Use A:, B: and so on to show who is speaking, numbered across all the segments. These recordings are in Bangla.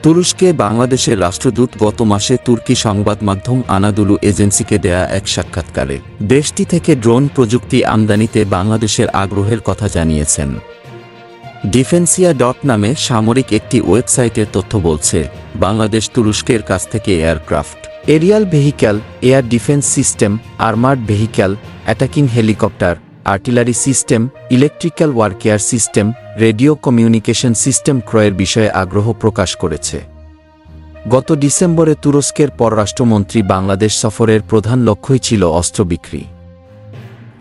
A: তুরস্কে বাংলাদেশের রাষ্ট্রদূত গত মাসে তুর্কি সংবাদ মাধ্যম আনাদুলু এজেন্সিকে দেয়া এক সাক্ষাৎকারে দেশটি থেকে ড্রোন প্রযুক্তি আমদানিতে বাংলাদেশের আগ্রহের কথা জানিয়েছেন। ডিফেন্সিয়া নামে সামরিক একটি ওয়েবসাইটের তথ্য বলছে, বাংলাদেশ তুরস্কের কাছ থেকে aircraft, aerial vehicle, air defence system, armoured vehicle, attacking helicopter, artillery system, electrical warfare system, radio communication system ক্রয়ের বিষয়ে আগ্রহ প্রকাশ করেছে। গত ডিসেম্বরে তুরস্কের পররাষ্ট্রমন্ত্রী বাংলাদেশ সফরের প্রধান লক্ষ্যই ছিল অস্ত্র বিক্রি।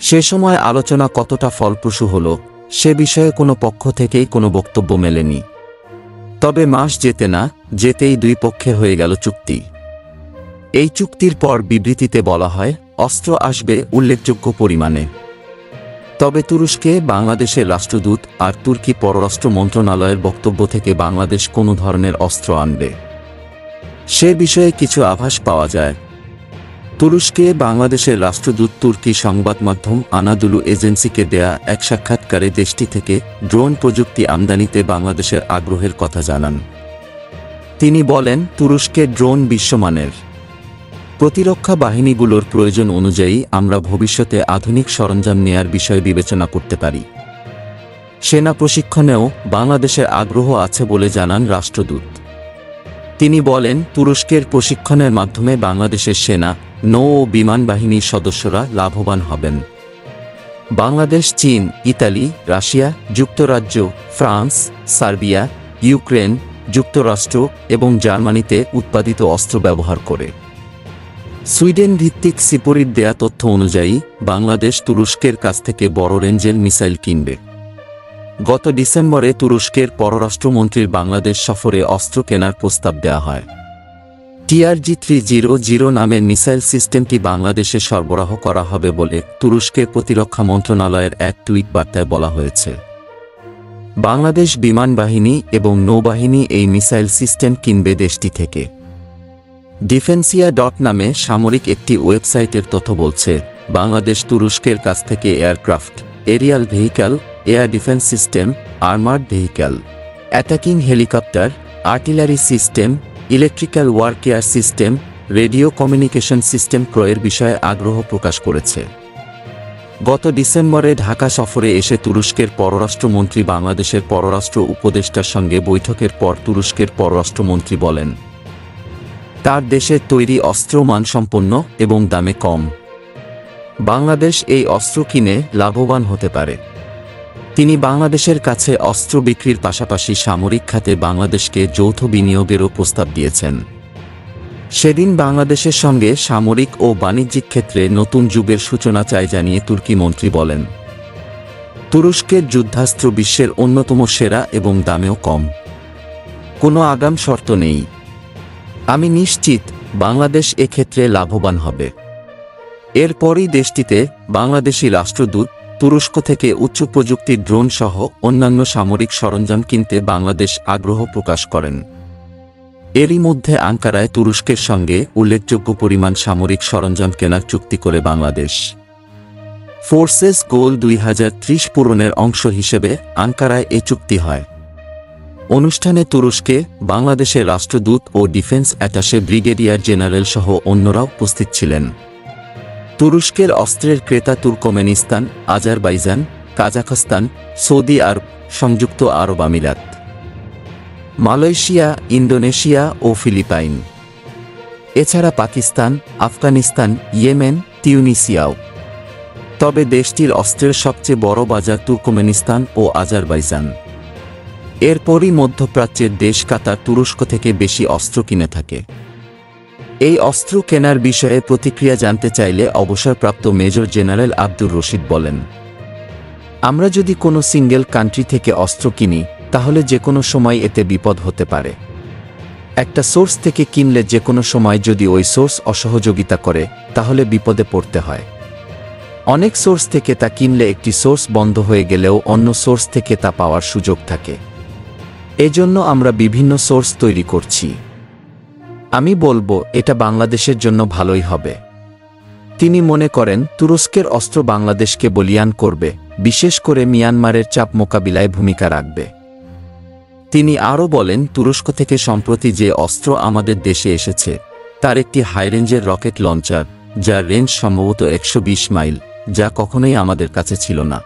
A: সে সময় আলোচনা কতটা ফলপ্রসূ হল সে বিষয়ে কোনো পক্ষ থেকেই কোনো বক্তব্য মেলেনি। তবে মাস যেতে না যেতেই দুই পক্ষের হয়ে গেল চুক্তি। এই চুক্তির পর বিবৃতিতে বলা হয়, অস্ত্র আসবে উল্লেখযোগ্য পরিমাণে। তবে তুরস্কে বাংলাদেশের রাষ্ট্রদূত আর তুর্কি পররাষ্ট্র মন্ত্রণালয়ের বক্তব্য থেকে বাংলাদেশ কোনো ধরনের অস্ত্র আনবে সে বিষয়ে কিছু আভাস পাওয়া যায়। তুরস্কে বাংলাদেশের রাষ্ট্রদূত তুর্কি সংবাদ মাধ্যম আনাদুলু এজেন্সিকে দেয়া এক সাক্ষাৎকারে দেশটি থেকে ড্রোন প্রযুক্তি আমদানিতে বাংলাদেশের আগ্রহের কথা জানান। তিনি বলেন, তুরস্কের ড্রোন বিশ্বমানের। প্রতিরক্ষা বাহিনীগুলোর প্রয়োজন অনুযায়ী আমরা ভবিষ্যতে আধুনিক সরঞ্জাম নেয়ার বিষয় বিবেচনা করতে পারি। সেনা প্রশিক্ষণেও বাংলাদেশের আগ্রহ আছে বলে জানান রাষ্ট্রদূত। তিনি বলেন, তুরস্কের প্রশিক্ষণের মাধ্যমে বাংলাদেশের সেনা, নৌ ও বিমান বাহিনীর সদস্যরা লাভবান হবেন। বাংলাদেশ চীন, ইতালি, রাশিয়া, যুক্তরাজ্য, ফ্রান্স, সার্বিয়া, ইউক্রেন, যুক্তরাষ্ট্র এবং জার্মানিতে উৎপাদিত অস্ত্র ব্যবহার করে। সুইডেন ভিত্তিক সিপোরির দেয়া তথ্য অনুযায়ী বাংলাদেশ তুরস্কের কাছ থেকে বড় রেঞ্জের মিসাইল কিনবে। গত ডিসেম্বরে তুরস্কের পররাষ্ট্রমন্ত্রীর বাংলাদেশ সফরে অস্ত্র কেনার প্রস্তাব দেওয়া হয়। TRG-300 নামের মিসাইল সিস্টেমটি বাংলাদেশে সরবরাহ করা হবে বলে তুরস্কের প্রতিরক্ষা মন্ত্রণালয়ের এক টুইট বার্তায় বলা হয়েছে। বাংলাদেশ বিমান বাহিনী এবং নৌবাহিনী এই মিসাইল সিস্টেম কিনবে দেশটি থেকে। ডিফেন্সিয়া নামে সামরিক একটি ওয়েবসাইটের তথ্য বলছে, বাংলাদেশ তুরস্কের কাছ থেকে aircraft, aerial vehicle, air defence system, armoured vehicle, attacking helicopter, artillery system, electrical warfare system, radio communication system ক্রয়ের বিষয়ে আগ্রহ প্রকাশ করেছে। গত ডিসেম্বরে ঢাকা সফরে এসে তুরস্কের পররাষ্ট্রমন্ত্রী বাংলাদেশের পররাষ্ট্র উপদেষ্টার সঙ্গে বৈঠকের পর তুরস্কের পররাষ্ট্রমন্ত্রী বলেন, তার দেশের তৈরি অস্ত্র মানসম্পন্ন এবং দামে কম। বাংলাদেশ এই অস্ত্র কিনে লাভবান হতে পারে। তিনি বাংলাদেশের কাছে অস্ত্র বিক্রির পাশাপাশি সামরিক খাতে বাংলাদেশকে যৌথ বিনিয়োগেরও প্রস্তাব দিয়েছেন। সেদিন বাংলাদেশের সঙ্গে সামরিক ও বাণিজ্যিক ক্ষেত্রে নতুন যুগের সূচনা চাই জানিয়ে তুর্কি মন্ত্রী বলেন, তুরস্কের যুদ্ধাস্ত্র বিশ্বের অন্যতম সেরা এবং দামেও কম। কোনো আগাম শর্ত নেই। আমি নিশ্চিত বাংলাদেশ এক্ষেত্রে লাভবান হবে। এরপরই দেশটিতে বাংলাদেশি রাষ্ট্রদূত তুরস্ক থেকে উচ্চ প্রযুক্তির ড্রোন সহ অন্যান্য সামরিক সরঞ্জাম কিনতে বাংলাদেশ আগ্রহ প্রকাশ করেন। এরই মধ্যে আঙ্কারায় তুরস্কের সঙ্গে উল্লেখযোগ্য পরিমাণ সামরিক সরঞ্জাম কেনার চুক্তি করে বাংলাদেশ। ফোর্সেস গোল 2030 পূরণের অংশ হিসেবে আঙ্কারায় এ চুক্তি হয়। অনুষ্ঠানে তুরস্কে বাংলাদেশের রাষ্ট্রদূত ও ডিফেন্স অ্যাটাশে ব্রিগেডিয়ার জেনারেল সহ অন্যরাও উপস্থিত ছিলেন। তুরস্কের অস্ত্রের ক্রেতা তুর্কমেনিস্তান, আজারবাইজান, কাজাখস্তান, সৌদি আরব, সংযুক্ত আরব আমিরাত, মালয়েশিয়া, ইন্দোনেশিয়া ও ফিলিপাইন, এছাড়া পাকিস্তান, আফগানিস্তান, ইয়েমেন, তিউনিসিয়াও। তবে দেশটির অস্ত্রের সবচেয়ে বড় বাজার তুর্কমেনিস্তান ও আজারবাইজান। এরপরই মধ্যপ্রাচ্যের দেশ কাতার তুরস্ক থেকে বেশি অস্ত্র কিনে থাকে। এই অস্ত্র কেনার বিষয়ে প্রতিক্রিয়া জানতে চাইলে অবসরপ্রাপ্ত মেজর জেনারেল আব্দুর রশিদ বলেন, আমরা যদি কোনো সিঙ্গেল কান্ট্রি থেকে অস্ত্র কিনি তাহলে যে কোনো সময় এতে বিপদ হতে পারে। একটা সোর্স থেকে কিনলে যে কোনো সময় যদি ওই সোর্স অসহযোগিতা করে তাহলে বিপদে পড়তে হয়। অনেক সোর্স থেকে তা কিনলে একটি সোর্স বন্ধ হয়ে গেলেও অন্য সোর্স থেকে তা পাওয়ার সুযোগ থাকে। এজন্য আমরা বিভিন্ন সোর্স তৈরি করছি। আমি বলবো এটা বাংলাদেশের জন্য ভালোই হবে। তিনি মনে করেন তুরস্কের অস্ত্র বাংলাদেশকে বলীয়ান করবে, বিশেষ করে মিয়ানমারের চাপ মোকাবিলায় ভূমিকা রাখবে। তিনি আরও বলেন, তুরস্ক থেকে সম্প্রতি যে অস্ত্র আমাদের দেশে এসেছে তার একটি হাইরেঞ্জের রকেট লঞ্চার, যার রেঞ্জ সম্ভবত 120 মাইল, যা কখনোই আমাদের কাছে ছিল না।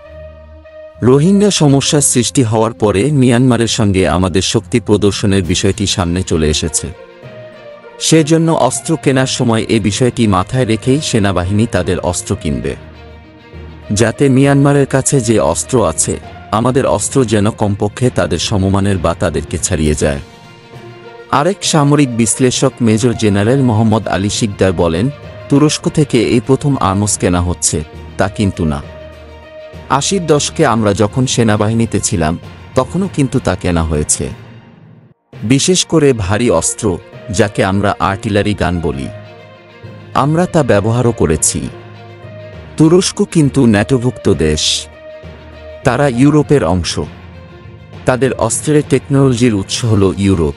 A: রোহিঙ্গা সমস্যার সৃষ্টি হওয়ার পরে মিয়ানমারের সঙ্গে আমাদের শক্তি প্রদর্শনের বিষয়টি সামনে চলে এসেছে। সেজন্য অস্ত্র কেনার সময় এ বিষয়টি মাথায় রেখেই সেনাবাহিনী তাদের অস্ত্র কিনবে, যাতে মিয়ানমারের কাছে যে অস্ত্র আছে আমাদের অস্ত্র যেন কমপক্ষে তাদের সমমানের বা তাদেরকে ছাড়িয়ে যায়। আরেক সামরিক বিশ্লেষক মেজর জেনারেল মোহাম্মদ আলী শিকদার বলেন, তুরস্ক থেকে এই প্রথম আর্মস কেনা হচ্ছে তা কিন্তু না। 80-র দশকে আমরা যখন সেনাবাহিনীতে ছিলাম তখনও কিন্তু তা কেনা হয়েছে, বিশেষ করে ভারী অস্ত্র, যাকে আমরা আর্টিলারি গান বলি। আমরা তা ব্যবহারও করেছি। তুরস্ক কিন্তু ন্যাটোভুক্ত দেশ, তারা ইউরোপের অংশ। তাদের অস্ত্রের টেকনোলজির উৎস হল ইউরোপ।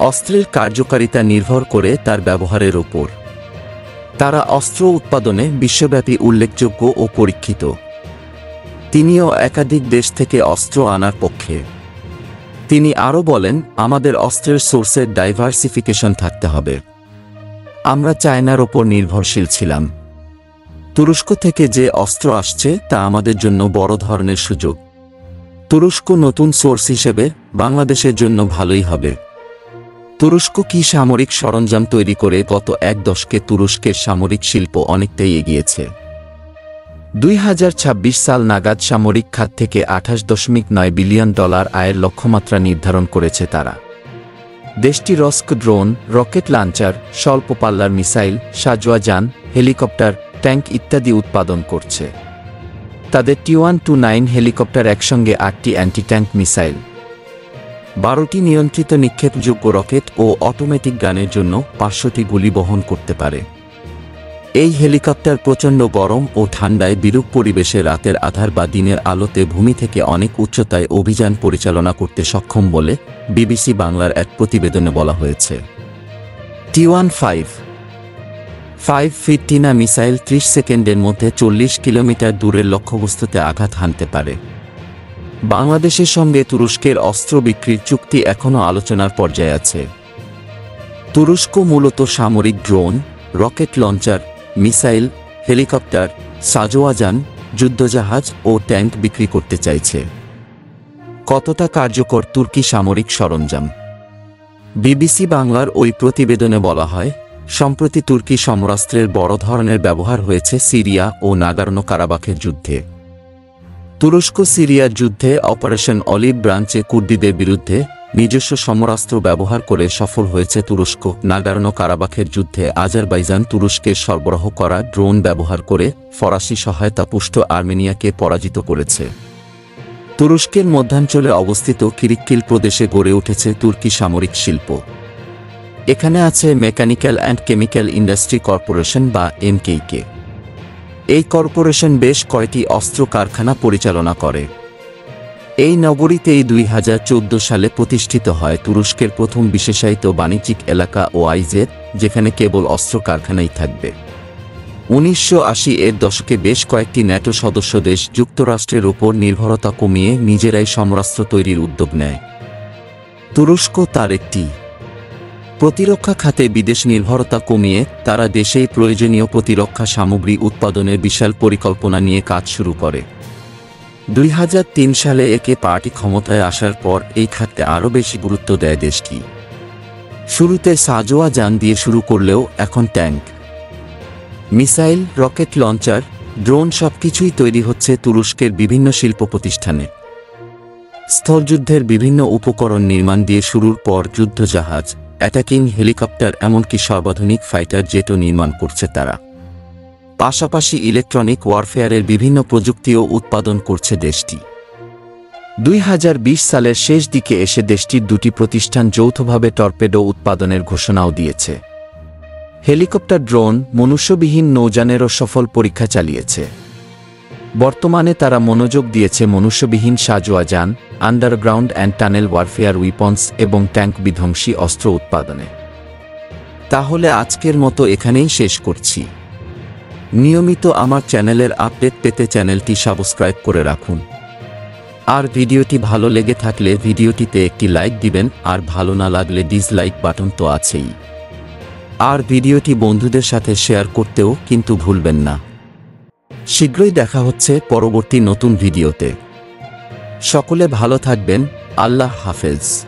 A: অস্ত্রের কার্যকারিতা নির্ভর করে তার ব্যবহারের ওপর। তারা অস্ত্র উৎপাদনে বিশ্বব্যাপী উল্লেখযোগ্য ও পরীক্ষিত। তিনিও একাধিক দেশ থেকে অস্ত্র আনার পক্ষে। তিনি আরও বলেন, আমাদের অস্ত্রের সোর্সের ডাইভার্সিফিকেশন থাকতে হবে। আমরা চায়নার ওপর নির্ভরশীল ছিলাম। তুরস্ক থেকে যে অস্ত্র আসছে তা আমাদের জন্য বড় ধরনের সুযোগ। তুরস্ক নতুন সোর্স হিসেবে বাংলাদেশের জন্য ভালোই হবে। তুরস্ক কি সামরিক সরঞ্জাম তৈরি করে গত এক দশকে তুরস্কের সামরিক শিল্প অনেকটাই এগিয়েছে। 2026 সাল নাগাদ সামরিক খাত থেকে $28.9 বিলিয়ন আয়ের লক্ষ্যমাত্রা নির্ধারণ করেছে তারা। দেশটি রস্ক ড্রোন, রকেট লঞ্চার, স্বল্প পাল্লার মিসাইল, সাজোয়া যান, হেলিকপ্টার, ট্যাঙ্ক ইত্যাদি উৎপাদন করছে। তাদের T-129 হেলিকপ্টার একসঙ্গে 8টি অ্যান্টি ট্যাঙ্ক মিসাইল, 12টি নিয়ন্ত্রিত নিক্ষেপযোগ্য রকেট ও অটোমেটিক গানের জন্য 500টি গুলি বহন করতে পারে। এই হেলিকপ্টার প্রচণ্ড গরম ও ঠান্ডায় বিরূপ পরিবেশে রাতের আধার বা দিনের আলোতে ভূমি থেকে অনেক উচ্চতায় অভিযান পরিচালনা করতে সক্ষম বলে বিবিসি বাংলার এক প্রতিবেদনে বলা হয়েছে। T-15 ফিট টিনা মিসাইল 30 সেকেন্ডের মধ্যে 40 কিলোমিটার দূরের লক্ষ্যবস্তুতে আঘাত হানতে পারে। বাংলাদেশের সঙ্গে তুরস্কের অস্ত্র বিক্রির চুক্তি এখনও আলোচনার পর্যায়ে আছে। তুরস্ক মূলত সামরিক drone, rocket launcher, missile, helicopter, সাজোয়া যান, যুদ্ধজাহাজ ও ট্যাঙ্ক বিক্রি করতে চাইছে। কতটা কার্যকর তুর্কি সামরিক সরঞ্জাম? বিবিসি বাংলার ওই প্রতিবেদনে বলা হয়, সম্প্রতি তুর্কি সমরাস্ত্রের বড় ধরনের ব্যবহার হয়েছে সিরিয়া ও নাগর্নো কারাবাখের যুদ্ধে। তুরস্ক সিরিয়ার যুদ্ধে অপারেশন অলিভ ব্রাঞ্চে কুর্দিদের বিরুদ্ধে নিজস্ব সমরাস্ত্র ব্যবহার করে সফল হয়েছে তুরস্ক। নাগর্নো কারাবাখের যুদ্ধে আজারবাইজান তুরস্কের সরবরাহ করা ড্রোন ব্যবহার করে ফরাসি সহায়তাপুষ্ট আর্মেনিয়াকে পরাজিত করেছে। তুরস্কের মধ্যাঞ্চলে অবস্থিত কিরিক্কিল প্রদেশে গড়ে উঠেছে তুর্কি সামরিক শিল্প। এখানে আছে mechanical and chemical industry corporation বা MKK। এই কর্পোরেশন বেশ কয়টি অস্ত্র কারখানা পরিচালনা করে। এই নগরীতেই 2014 সালে প্রতিষ্ঠিত হয় তুরস্কের প্রথম বিশেষায়িত বাণিজ্যিক এলাকা OIZ, যেখানে কেবল অস্ত্র কারখানাই থাকবে। 1980-এর দশকে বেশ কয়েকটি ন্যাটো সদস্য দেশ যুক্তরাষ্ট্রের ওপর নির্ভরতা কমিয়ে নিজেরাই সমরাস্ত্র তৈরির উদ্যোগ নেয়। তুরস্ক তার একটি। প্রতিরক্ষা খাতে বিদেশ নির্ভরতা কমিয়ে তারা দেশেই প্রয়োজনীয় প্রতিরক্ষা সামগ্রী উৎপাদনের বিশাল পরিকল্পনা নিয়ে কাজ শুরু করে। 2003 সালে একে পার্টি ক্ষমতায় আসার পর এই খাতে আরও বেশি গুরুত্ব দেয় দেশটি। শুরুতে সাজোয়া যান দিয়ে শুরু করলেও এখন tank, missile, rocket launcher, drone সবকিছুই তৈরি হচ্ছে তুরস্কের বিভিন্ন শিল্প প্রতিষ্ঠানে। স্থলযুদ্ধের বিভিন্ন উপকরণ নির্মাণ দিয়ে শুরুর পর যুদ্ধজাহাজ, অ্যাটাকিং হেলিকপ্টার, এমনকি সর্বাধুনিক ফাইটার জেটও নির্মাণ করছে তারা। পাশাপাশি ইলেকট্রনিক ওয়ারফেয়ারের বিভিন্ন প্রযুক্তিও উৎপাদন করছে দেশটি। 2020 সালের শেষ দিকে এসে দেশটির দুটি প্রতিষ্ঠান যৌথভাবে টর্পেডো উৎপাদনের ঘোষণাও দিয়েছে। হেলিকপ্টার, ড্রোন, মনুষ্যবিহীন নৌযানেরও সফল পরীক্ষা চালিয়েছে। বর্তমানে তারা মনোযোগ দিয়েছে মনুষ্যবিহীন সাজোয়া যান, underground and tunnel warfare weapons এবং ট্যাঙ্ক বিধ্বংসী অস্ত্র উৎপাদনে। তাহলে আজকের মতো এখানেই শেষ করছি। নিয়মিত আমার চ্যানেলের আপডেট পেতে চ্যানেলটি সাবস্ক্রাইব করে রাখুন। আর ভিডিওটি ভালো লেগে থাকলে ভিডিওটিতে একটি লাইক দিবেন, আর ভালো না লাগলে ডিসলাইক বাটন তো আছেই। আর ভিডিওটি বন্ধুদের সাথে শেয়ার করতেও কিন্তু ভুলবেন না। শীঘ্রই দেখা হচ্ছে পরবর্তী নতুন ভিডিওতে। সকলে ভালো থাকবেন। আল্লাহ হাফেজ।